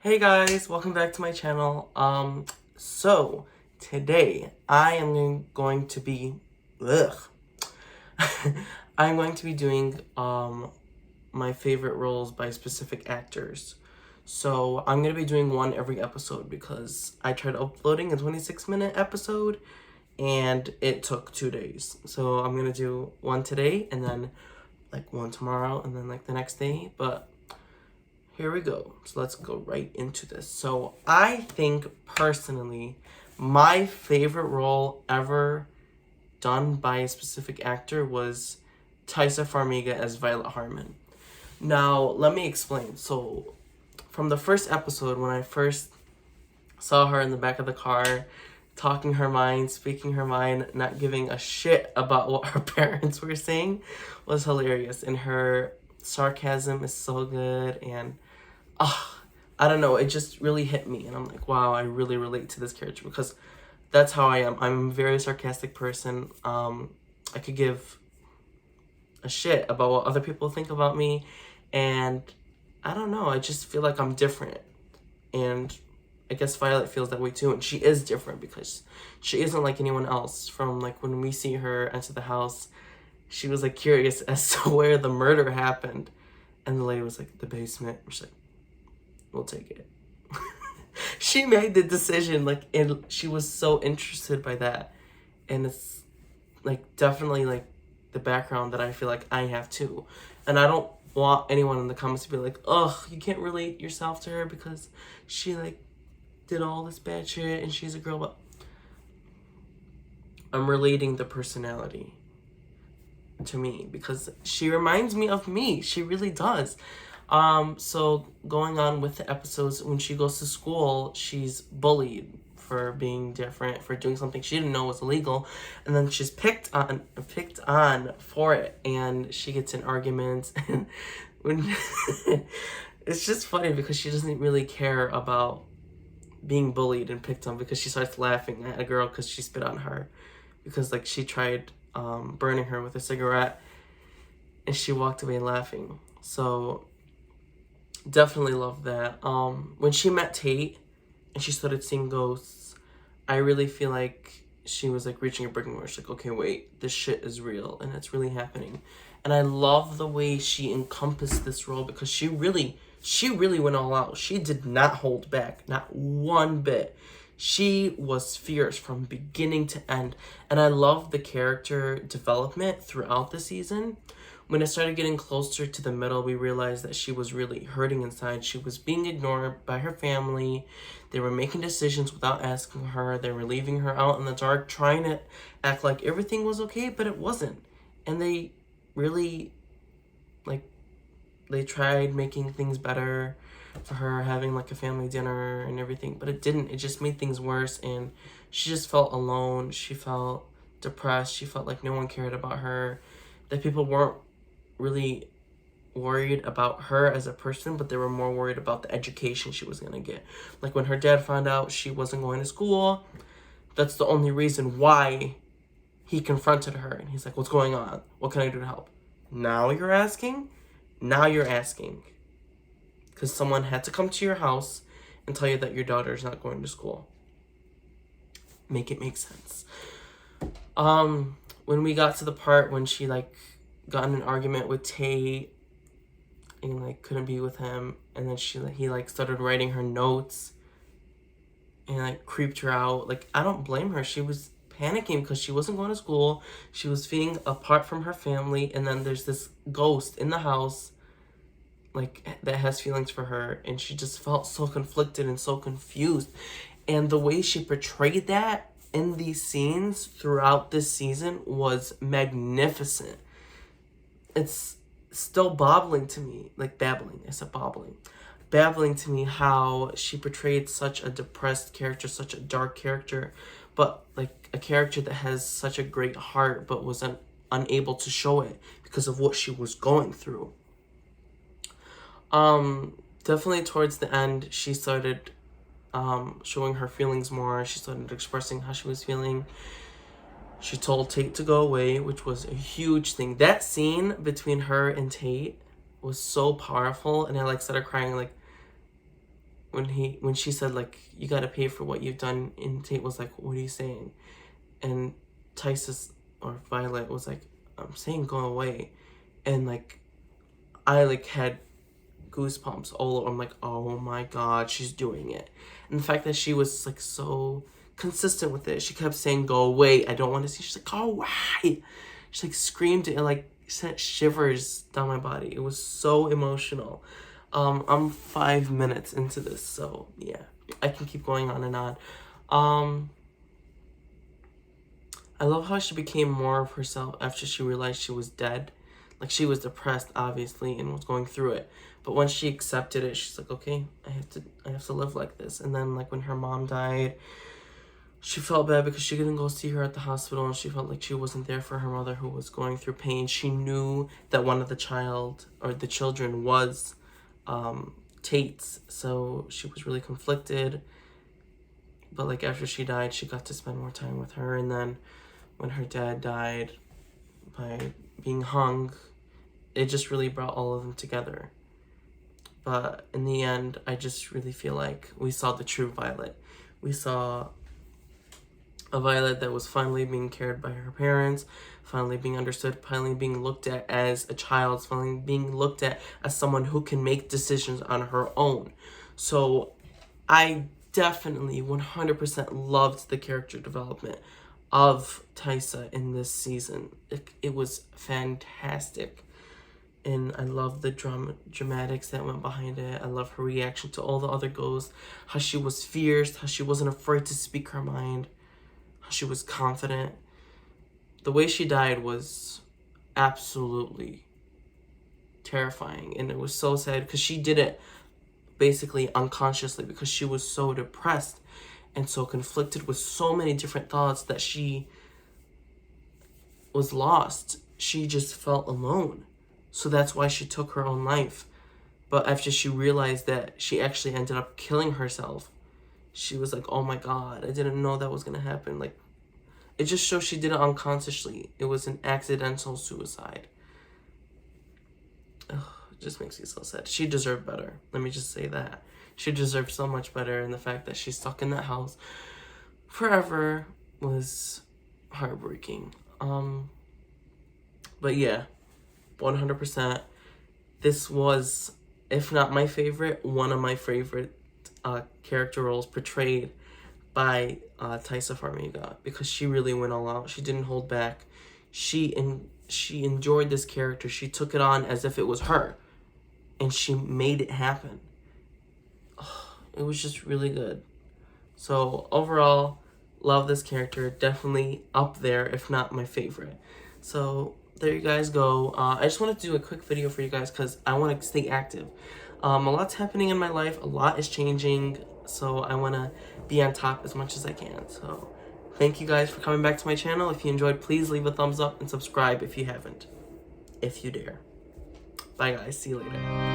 Hey guys, welcome back to my channel. So today I am going to be ugh. I'm going to be doing my favorite roles by specific actors. So I'm gonna be doing one every episode because I tried uploading a 26-minute episode and it took 2 days. So I'm gonna do one today and then like one tomorrow and then like the next day, but here we go. So let's go right into this. So I think personally, my favorite role ever done by a specific actor was Taissa Farmiga as Violet Harmon. Now, let me explain. So from the first episode, when I first saw her in the back of the car, talking her mind, speaking her mind, not giving a shit about what her parents were saying, was hilarious. And her sarcasm is so good, and I don't know, it just really hit me, and I'm like, wow, I really relate to this character because that's how I am. I'm a very sarcastic person. I could give a shit about what other people think about me, and I don't know, I just feel like I'm different, and I guess Violet feels that way too, and she is different because she isn't like anyone else. From like when we see her enter the house, she was like curious as to where the murder happened, and the lady was like, the basement. She's like, we'll take it. She made the decision, like, and she was so interested by that, and it's like definitely like the background that I feel like I have too, and I don't want anyone in the comments to be like, ugh, you can't relate yourself to her because she like did all this bad shit and she's a girl. But I'm relating the personality to me because she reminds me of me. She really does. So going on with the episodes, when she goes to school, she's bullied for being different, for doing something she didn't know was illegal, and then she's picked on for it, and she gets in arguments, and when it's just funny because she doesn't really care about being bullied and picked on, because she starts laughing at a girl because she spit on her because like she tried burning her with a cigarette, and she walked away laughing. So definitely love that. When she met Tate and she started seeing ghosts, I really feel like she was like reaching a breaking point. She's like, okay, wait, this shit is real and it's really happening. And I love the way she encompassed this role because she really went all out. She did not hold back, not one bit. She was fierce from beginning to end. And I love the character development throughout the season. When it started getting closer to the middle, we realized that she was really hurting inside. She was being ignored by her family. They were making decisions without asking her. They were leaving her out in the dark, trying to act like everything was okay, but it wasn't. And they really, like, they tried making things better for her, having like a family dinner and everything, but it didn't. It just made things worse, and she just felt alone. She felt depressed. She felt like no one cared about her, that people weren't really worried about her as a person, but they were more worried about the education she was gonna get. Like when her dad found out she wasn't going to school, that's the only reason why he confronted her, and he's like, what's going on? What can I do to help? Now you're asking? Now you're asking. Because someone had to come to your house and tell you that your daughter is not going to school. Make it make sense. When we got to the part when she like got in an argument with Tate and like couldn't be with him, and then he like started writing her notes and like creeped her out. Like, I don't blame her. She was panicking because she wasn't going to school. She was feeling apart from her family, and then there's this ghost in the house like that has feelings for her, and she just felt so conflicted and so confused. And the way she portrayed that in these scenes throughout this season was magnificent. It's still babbling to me to me how she portrayed such a depressed character, such a dark character, but like a character that has such a great heart but was unable to show it because of what she was going through. Definitely towards the end, she started showing her feelings more. She started expressing how she was feeling. She told Tate to go away, which was a huge thing. That scene between her and Tate was so powerful, and I like started crying like, when she said like, you gotta pay for what you've done, and Tate was like, what are you saying? And Tysus or Violet was like, I'm saying go away. And like, I like had goosebumps all over. I'm like, oh my god, she's doing it. And the fact that she was like so consistent with it, she kept saying go away, I don't want to see. She's like, go away. She like screamed it and like sent shivers down my body. It was so emotional. I'm 5 minutes into this, so yeah, I can keep going on and on. I love how she became more of herself after she realized she was dead. Like, she was depressed, obviously, and was going through it. But once she accepted it, she's like, okay, I have to live like this. And then, like, when her mom died, she felt bad because she couldn't go see her at the hospital, and she felt like she wasn't there for her mother who was going through pain. She knew that one of the children was Tate's, so she was really conflicted. But like, after she died, she got to spend more time with her. And then when her dad died by being hung, it just really brought all of them together. But in the end, I just really feel like we saw the true Violet. We saw a Violet that was finally being cared by her parents, finally being understood, finally being looked at as a child, finally being looked at as someone who can make decisions on her own. So I definitely 100% loved the character development of Taissa in this season. It was fantastic. And I love the dramatics that went behind it. I love her reaction to all the other ghosts. How she was fierce. How she wasn't afraid to speak her mind. How she was confident. The way she died was absolutely terrifying. And it was so sad because she did it basically unconsciously because she was so depressed and so conflicted with so many different thoughts that she was lost. She just felt alone. So that's why she took her own life. But after she realized that she actually ended up killing herself, she was like, oh my god, I didn't know that was going to happen. Like, it just shows she did it unconsciously. It was an accidental suicide. Ugh, it just makes me so sad. She deserved better. Let me just say that. She deserved so much better, and the fact that she's stuck in that house forever was heartbreaking. But yeah, 100%. This was, if not my favorite, one of my favorite character roles portrayed by Taissa Farmiga, because she really went all out. She didn't hold back. She enjoyed this character. She took it on as if it was her, and she made it happen. Oh, it was just really good. So overall, love this character. Definitely up there, if not my favorite. So there you guys go. I just wanted to do a quick video for you guys because I want to stay active. A lot's happening in my life. A lot is changing. So I want to be on top as much as I can. So thank you guys for coming back to my channel. If you enjoyed, please leave a thumbs up and subscribe if you haven't. If you dare. Bye guys. See you later.